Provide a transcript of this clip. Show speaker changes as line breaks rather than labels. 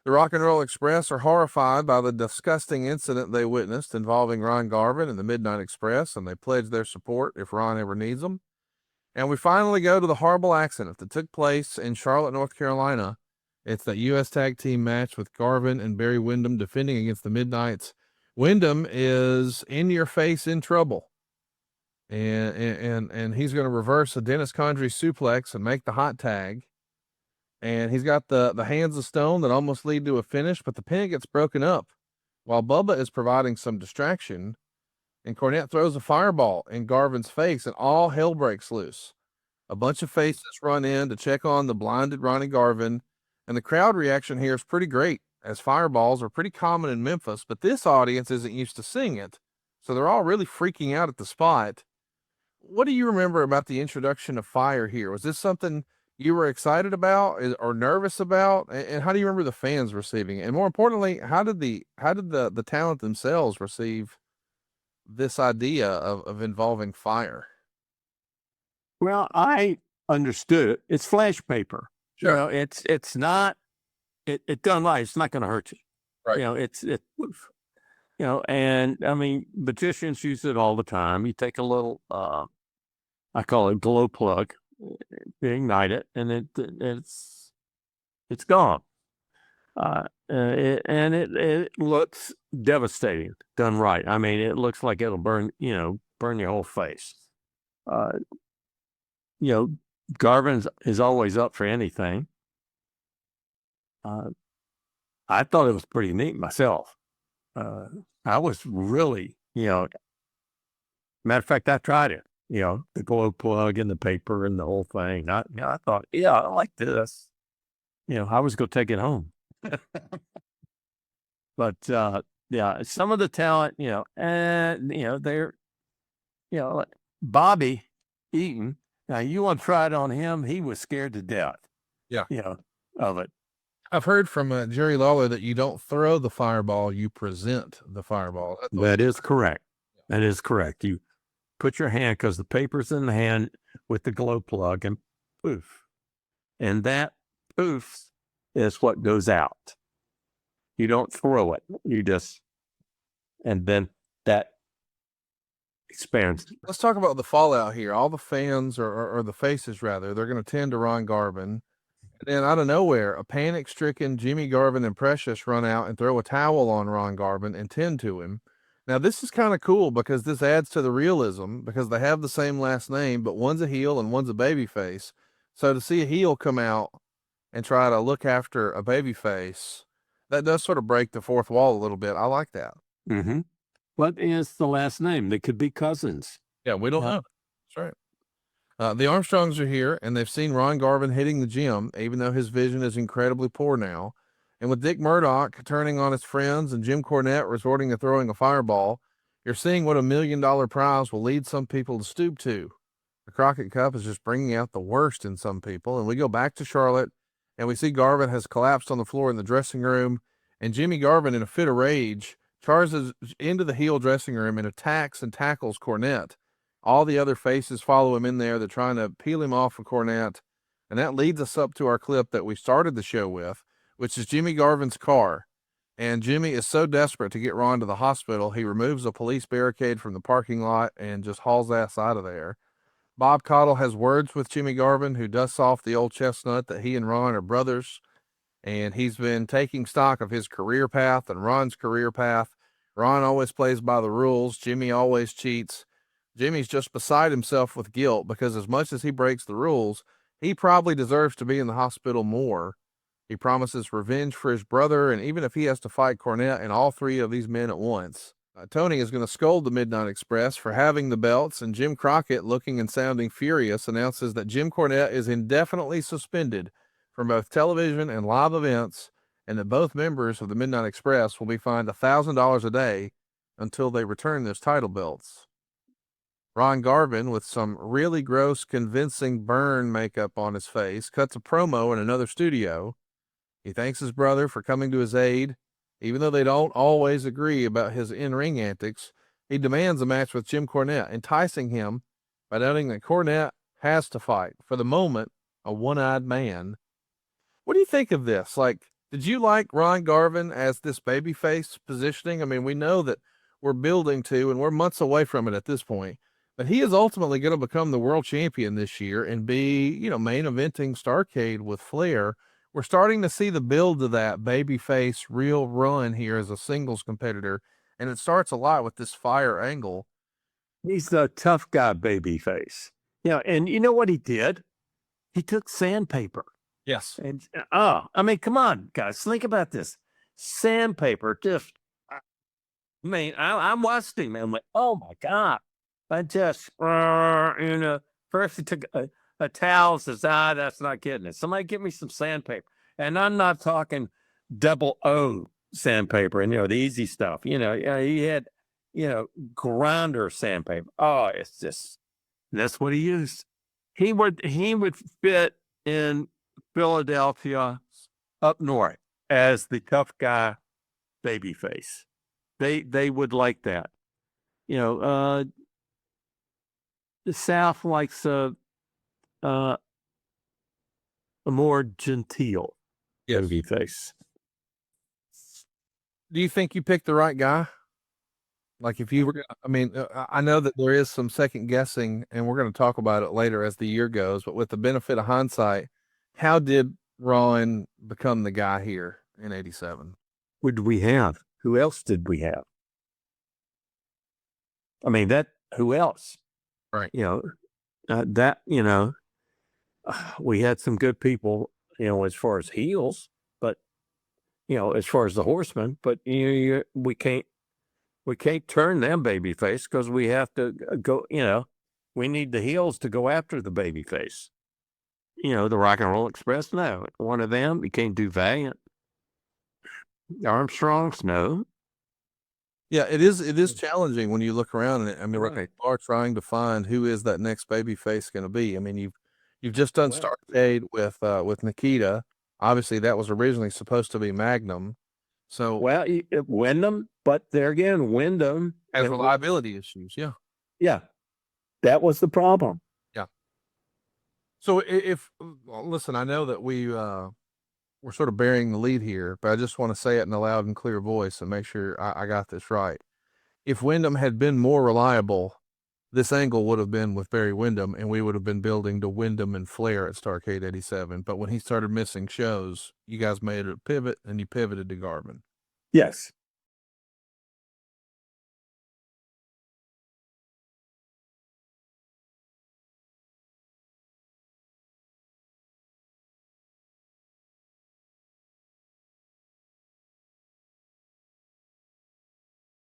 The Rock and Roll Express are horrified by the disgusting incident they witnessed involving Ron Garvin and the Midnight Express, and they pledge their support if Ron ever needs them. And we finally go to the horrible accident that took place in Charlotte, North Carolina. It's that U.S. Tag Team match with Garvin and Barry Windham defending against the Midnights. Windham is in your face in trouble. And he's going to reverse a Dennis Condrey suplex and make the hot tag. And he's got the hands of stone that almost lead to a finish, but the pin gets broken up while Bubba is providing some distraction. And Cornette throws a fireball in Garvin's face, and all hell breaks loose. A bunch of faces run in to check on the blinded Ronnie Garvin, and the crowd reaction here is pretty great, as fireballs are pretty common in Memphis, but this audience isn't used to seeing it, so they're all really freaking out at the spot. What do you remember about the introduction of fire here? Was this something you were excited about or nervous about? And how do you remember the fans receiving it? And more importantly, how did the talent themselves receive this idea of involving fire?
Well, I understood it. It's flash paper.
Sure.
You know, it's not, it done right. It's not going to hurt you.
Right.
You know, you know, and I mean, magicians use it all the time. You take a little, I call it glow plug, you ignite it, and it's gone. It looks devastating done right. I mean, it looks like it'll burn your whole face. You know, Garvin is always up for anything. I thought it was pretty neat myself. I was really, matter of fact, I tried it, the glow plug and the paper and the whole thing. I thought, I like this. I was going to take it home. But, some of the talent, they're, like Bobby Eaton. Now, you want to try it on him? He was scared to death.
Yeah.
Of it.
I've heard from Jerry Lawler that you don't throw the fireball, you present the fireball.
That is correct. That is correct. You put your hand, because the paper's in the hand with the glow plug, and poof. And that poof is what goes out. You don't throw it. You just, and then that expands.
Let's talk about the fallout here. All the fans, or the faces rather, they're going to tend to Ron Garvin. And then out of nowhere, a panic-stricken Jimmy Garvin and Precious run out and throw a towel on Ron Garvin and tend to him. Now, this is kind of cool because this adds to the realism, because they have the same last name, but one's a heel and one's a babyface. So to see a heel come out and try to look after a babyface, that does sort of break the fourth wall a little bit. I like that.
Mm-hmm. What is the last name? They could be cousins.
Yeah, we don't know. That's right. The Armstrongs are here, and they've seen Ron Garvin hitting the gym, even though his vision is incredibly poor now. And with Dick Murdoch turning on his friends and Jim Cornette resorting to throwing a fireball, you're seeing what $1 million prize will lead some people to stoop to. The Crockett Cup is just bringing out the worst in some people. And we go back to Charlotte, and we see Garvin has collapsed on the floor in the dressing room, and Jimmy Garvin, in a fit of rage, charges into the heel dressing room and attacks and tackles Cornette. All the other faces follow him in there. They're trying to peel him off of Cornette. And that leads us up to our clip that we started the show with, which is Jimmy Garvin's car. And Jimmy is so desperate to get Ron to the hospital, he removes a police barricade from the parking lot and just hauls ass out of there. Bob Caudle has words with Jimmy Garvin, who dusts off the old chestnut that he and Ron are brothers. And he's been taking stock of his career path and Ron's career path. Ron always plays by the rules. Jimmy always cheats. Jimmy's just beside himself with guilt, because as much as he breaks the rules, he probably deserves to be in the hospital more. He promises revenge for his brother, and even if he has to fight Cornette and all three of these men at once. Tony is going to scold the Midnight Express for having the belts, and Jim Crockett, looking and sounding furious, announces that Jim Cornette is indefinitely suspended from both television and live events, and that both members of the Midnight Express will be fined $1,000 a day until they return those title belts. Ron Garvin, with some really gross, convincing burn makeup on his face, cuts a promo in another studio. He thanks his brother for coming to his aid. Even though they don't always agree about his in-ring antics, he demands a match with Jim Cornette, enticing him by noting that Cornette has to fight, for the moment, a one-eyed man. What do you think of this? Like, Did you like Ron Garvin as this babyface positioning? I mean, we know that we're building to, and we're months away from it at this point, but he is ultimately going to become the world champion this year and be, main eventing Starrcade with Flair. We're starting to see the build to that babyface real run here as a singles competitor, and it starts a lot with this fire angle.
He's the tough guy babyface. And you know what he did? He took sandpaper.
Yes.
And I mean, come on, guys, think about this. Sandpaper, just, I mean, I'm watching him. I'm like, oh my God. I just, first he took a towel, says, that's not getting it. Somebody get me some sandpaper. And I'm not talking double O sandpaper and, the easy stuff. He had, grinder sandpaper. Oh, it's just, that's what he used. He would fit in Philadelphia up north as the tough guy babyface. They would like that. The South likes a more genteel babyface.
Do you think you picked the right guy? Like if you were, I mean, I know that there is some second guessing, and we're going to talk about it later as the year goes, but with the benefit of hindsight, how did Ron become the guy here in 87?
What did we have? Who else did we have? I mean, who else?
Right.
We had some good people, as far as heels, but, as far as the horsemen, but we can't turn them babyface because we have to go, we need the heels to go after the babyface. The Rock and Roll Express, no. One of them, you can't do Valiant. Armstrongs, no.
Yeah, it is challenging when you look around and I mean,
Right.
they are trying to find who is that next baby face going to be. I mean, you've just done Starrcade with Nikita. Obviously, that was originally supposed to be Magnum. So
Wyndham, but there again, Wyndham
has reliability issues. Yeah.
Yeah, that was the problem.
Yeah. So listen, I know that we're sort of bearing the lead here, but I just want to say it in a loud and clear voice and make sure I got this right. If Wyndham had been more reliable, this angle would have been with Barry Windham, and we would have been building to Windham and Flair at Starrcade 87. But when he started missing shows, you guys made a pivot, and you pivoted to Garvin.
Yes.